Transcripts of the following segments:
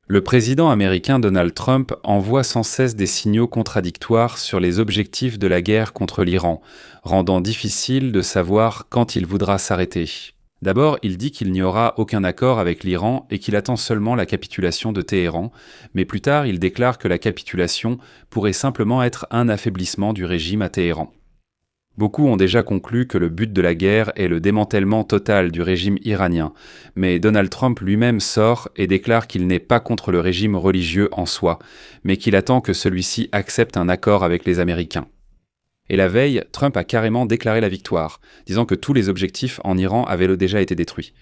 Le président américain Donald Trump envoie sans cesse des signaux contradictoires sur les objectifs de la guerre contre l'Iran, rendant difficile de savoir quand il voudra s'arrêter. D'abord, il dit qu'il n'y aura aucun accord avec l'Iran et qu'il attend seulement la capitulation de Téhéran, mais plus tard, il déclare que la capitulation pourrait simplement être un affaiblissement du régime à Téhéran. Beaucoup ont déjà conclu que le but de la guerre est le démantèlement total du régime iranien, mais Donald Trump lui-même sort et déclare qu'il n'est pas contre le régime religieux en soi, mais qu'il attend que celui-ci accepte un accord avec les Américains. Et la veille, Trump a carrément déclaré la victoire, disant que tous les objectifs en Iran avaient déjà été détruits.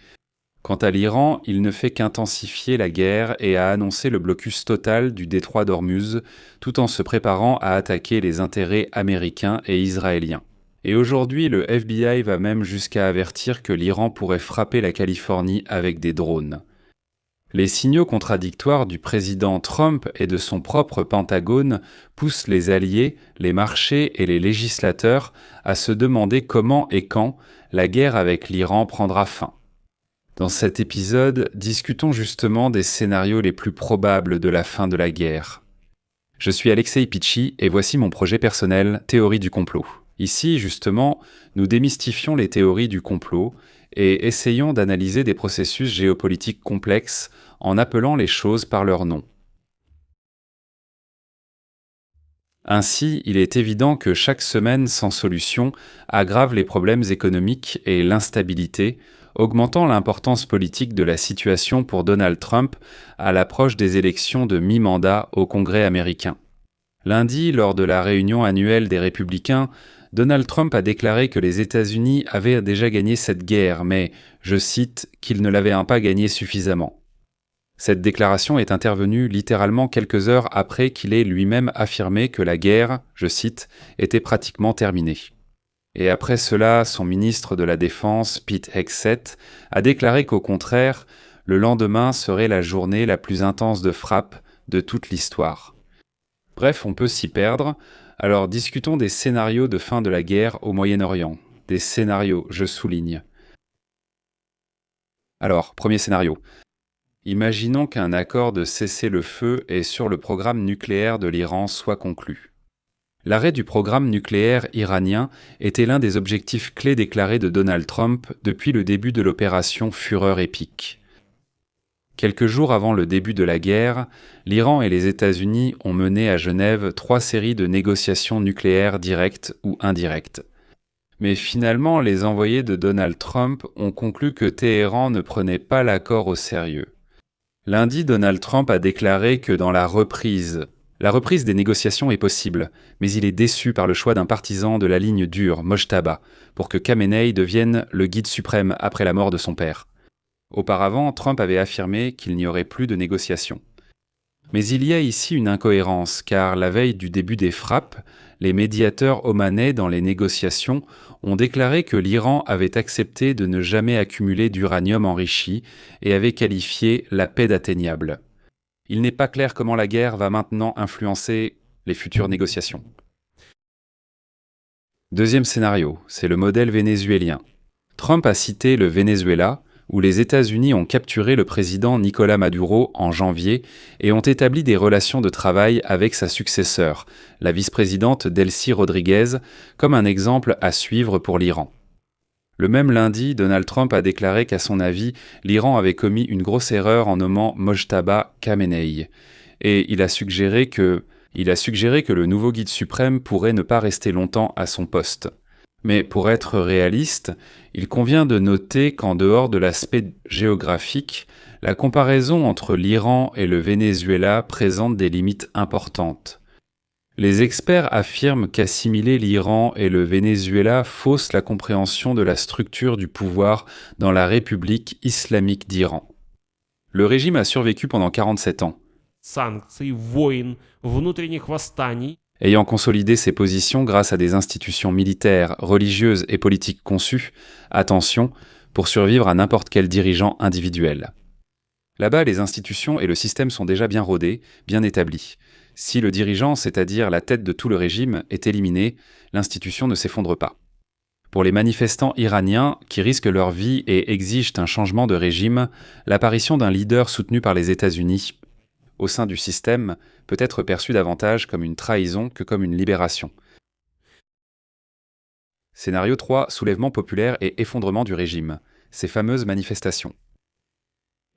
Quant à l'Iran, il ne fait qu'intensifier la guerre et a annoncé le blocus total du détroit d'Ormuz, tout en se préparant à attaquer les intérêts américains et israéliens. Et aujourd'hui, le FBI va même jusqu'à avertir que l'Iran pourrait frapper la Californie avec des drones. Les signaux contradictoires du président Trump et de son propre Pentagone poussent les alliés, les marchés et les législateurs à se demander comment et quand la guerre avec l'Iran prendra fin. Dans cet épisode, discutons justement des scénarios les plus probables de la fin de la guerre. Je suis Alexei Pichi et voici mon projet personnel Théorie du complot. Ici, justement, nous démystifions les théories du complot et essayons d'analyser des processus géopolitiques complexes en appelant les choses par leur nom. Ainsi, il est évident que chaque semaine sans solution aggrave les problèmes économiques et l'instabilité, augmentant l'importance politique de la situation pour Donald Trump à l'approche des élections de mi-mandat au Congrès américain. Lundi, lors de la réunion annuelle des Républicains, Donald Trump a déclaré que les États-Unis avaient déjà gagné cette guerre, mais, je cite, qu'ils ne l'avaient pas gagnée suffisamment. Cette déclaration est intervenue littéralement quelques heures après qu'il ait lui-même affirmé que la guerre, je cite, était pratiquement terminée. Et après cela, son ministre de la Défense, Pete Hegseth, a déclaré qu'au contraire, le lendemain serait la journée la plus intense de frappe de toute l'histoire. Bref, on peut s'y perdre. Alors discutons des scénarios de fin de la guerre au Moyen-Orient. Des scénarios, je souligne. Alors, premier scénario. Imaginons qu'un accord de cessez-le-feu et sur le programme nucléaire de l'Iran soit conclu. L'arrêt du programme nucléaire iranien était l'un des objectifs clés déclarés de Donald Trump depuis le début de l'opération Fureur épique. Quelques jours avant le début de la guerre, l'Iran et les États-Unis ont mené à Genève 3 séries de négociations nucléaires directes ou indirectes. Mais finalement, les envoyés de Donald Trump ont conclu que Téhéran ne prenait pas l'accord au sérieux. Lundi, Donald Trump a déclaré que dans la reprise des négociations est possible, mais il est déçu par le choix d'un partisan de la ligne dure, Mojtaba, pour que Khamenei devienne le guide suprême après la mort de son père. Auparavant, Trump avait affirmé qu'il n'y aurait plus de négociations. Mais il y a ici une incohérence, car la veille du début des frappes, les médiateurs omanais dans les négociations ont déclaré que l'Iran avait accepté de ne jamais accumuler d'uranium enrichi et avait qualifié la paix d'atteignable. Il n'est pas clair comment la guerre va maintenant influencer les futures négociations. Deuxième scénario, c'est le modèle vénézuélien. Trump a cité le Venezuela, où les États-Unis ont capturé le président Nicolás Maduro en janvier et ont établi des relations de travail avec sa successeur, la vice-présidente Delcy Rodriguez, comme un exemple à suivre pour l'Iran. Le même lundi, Donald Trump a déclaré qu'à son avis, l'Iran avait commis une grosse erreur en nommant Mojtaba Khamenei, et il a suggéré que le nouveau guide suprême pourrait ne pas rester longtemps à son poste. Mais pour être réaliste, il convient de noter qu'en dehors de l'aspect géographique, la comparaison entre l'Iran et le Venezuela présente des limites importantes. Les experts affirment qu'assimiler l'Iran et le Venezuela fausse la compréhension de la structure du pouvoir dans la République islamique d'Iran. Le régime a survécu pendant 47 ans. Санкций, войн, внутренних восстаний. Ayant consolidé ses positions grâce à des institutions militaires, religieuses et politiques conçues, attention, pour survivre à n'importe quel dirigeant individuel. Là-bas, les institutions et le système sont déjà bien rodés, bien établis. Si le dirigeant, c'est-à-dire la tête de tout le régime, est éliminé, l'institution ne s'effondre pas. Pour les manifestants iraniens qui risquent leur vie et exigent un changement de régime, l'apparition d'un leader soutenu par les États-Unis au sein du système, peut être perçue davantage comme une trahison que comme une libération. Scénario 3, soulèvement populaire et effondrement du régime. Ces fameuses manifestations.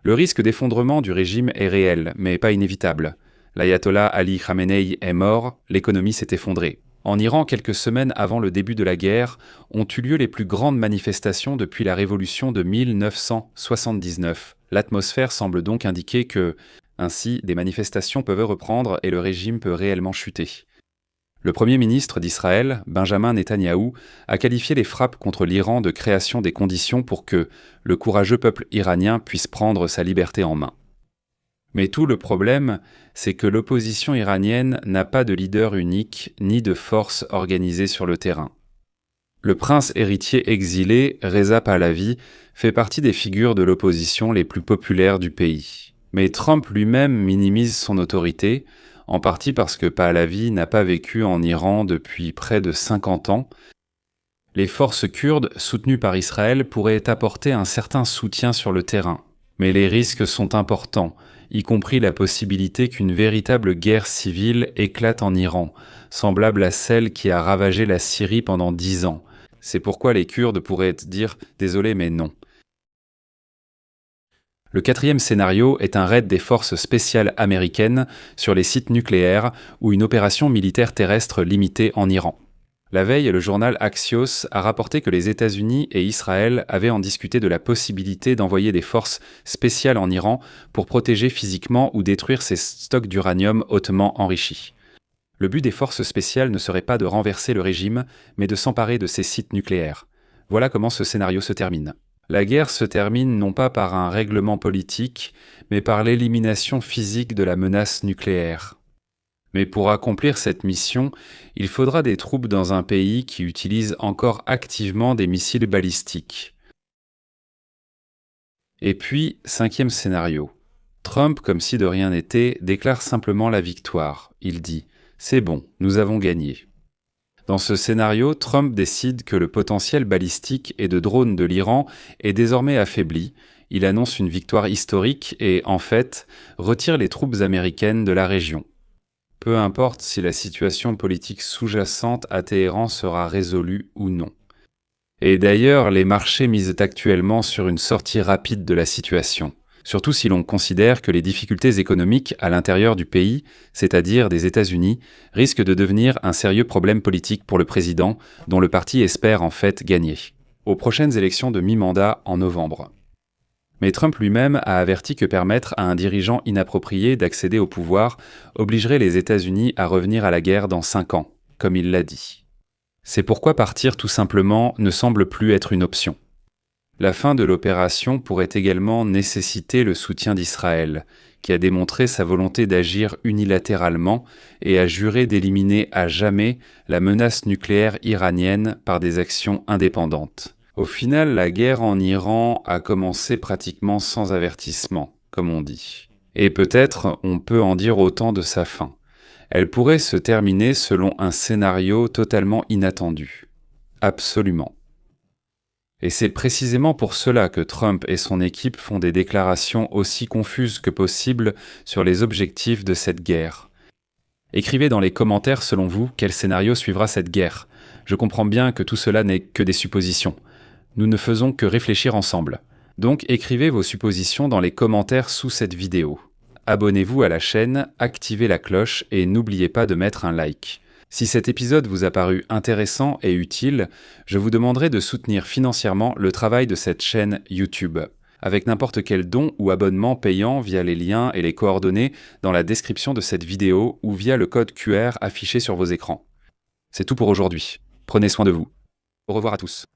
Le risque d'effondrement du régime est réel, mais pas inévitable. L'ayatollah Ali Khamenei est mort, l'économie s'est effondrée. En Iran, quelques semaines avant le début de la guerre, ont eu lieu les plus grandes manifestations depuis la révolution de 1979. L'atmosphère semble donc indiquer que, ainsi, des manifestations peuvent reprendre et le régime peut réellement chuter. Le Premier ministre d'Israël, Benjamin Netanyahou, a qualifié les frappes contre l'Iran de création des conditions pour que le courageux peuple iranien puisse prendre sa liberté en main. Mais tout le problème, c'est que l'opposition iranienne n'a pas de leader unique ni de force organisée sur le terrain. Le prince héritier exilé, Reza Pahlavi, fait partie des figures de l'opposition les plus populaires du pays. Mais Trump lui-même minimise son autorité, en partie parce que Pahlavi n'a pas vécu en Iran depuis près de 50 ans. Les forces kurdes, soutenues par Israël, pourraient apporter un certain soutien sur le terrain. Mais les risques sont importants, y compris la possibilité qu'une véritable guerre civile éclate en Iran, semblable à celle qui a ravagé la Syrie pendant 10 ans. C'est pourquoi les Kurdes pourraient dire « désolé mais non ». Le quatrième scénario est un raid des forces spéciales américaines sur les sites nucléaires ou une opération militaire terrestre limitée en Iran. La veille, le journal Axios a rapporté que les États-Unis et Israël avaient en discuté de la possibilité d'envoyer des forces spéciales en Iran pour protéger physiquement ou détruire ses stocks d'uranium hautement enrichis. Le but des forces spéciales ne serait pas de renverser le régime, mais de s'emparer de ces sites nucléaires. Voilà comment ce scénario se termine. La guerre se termine non pas par un règlement politique, mais par l'élimination physique de la menace nucléaire. Mais pour accomplir cette mission, il faudra des troupes dans un pays qui utilise encore activement des missiles balistiques. Et puis, cinquième scénario. Trump, comme si de rien n'était, déclare simplement la victoire. Il dit « C'est bon, nous avons gagné ». Dans ce scénario, Trump décide que le potentiel balistique et de drones de l'Iran est désormais affaibli. Il annonce une victoire historique et, en fait, retire les troupes américaines de la région. Peu importe si la situation politique sous-jacente à Téhéran sera résolue ou non. Et d'ailleurs, les marchés misent actuellement sur une sortie rapide de la situation, surtout si l'on considère que les difficultés économiques à l'intérieur du pays, c'est-à-dire des États-Unis, risquent de devenir un sérieux problème politique pour le président, dont le parti espère en fait gagner, aux prochaines élections de mi-mandat en novembre. Mais Trump lui-même a averti que permettre à un dirigeant inapproprié d'accéder au pouvoir obligerait les États-Unis à revenir à la guerre dans 5 ans, comme il l'a dit. C'est pourquoi partir tout simplement ne semble plus être une option. La fin de l'opération pourrait également nécessiter le soutien d'Israël, qui a démontré sa volonté d'agir unilatéralement et a juré d'éliminer à jamais la menace nucléaire iranienne par des actions indépendantes. Au final, la guerre en Iran a commencé pratiquement sans avertissement, comme on dit. Et peut-être on peut en dire autant de sa fin. Elle pourrait se terminer selon un scénario totalement inattendu. Absolument. Et c'est précisément pour cela que Trump et son équipe font des déclarations aussi confuses que possible sur les objectifs de cette guerre. Écrivez dans les commentaires, selon vous, quel scénario suivra cette guerre. Je comprends bien que tout cela n'est que des suppositions. Nous ne faisons que réfléchir ensemble. Donc écrivez vos suppositions dans les commentaires sous cette vidéo. Abonnez-vous à la chaîne, activez la cloche et n'oubliez pas de mettre un like. Si cet épisode vous a paru intéressant et utile, je vous demanderai de soutenir financièrement le travail de cette chaîne YouTube, avec n'importe quel don ou abonnement payant via les liens et les coordonnées dans la description de cette vidéo ou via le code QR affiché sur vos écrans. C'est tout pour aujourd'hui. Prenez soin de vous. Au revoir à tous.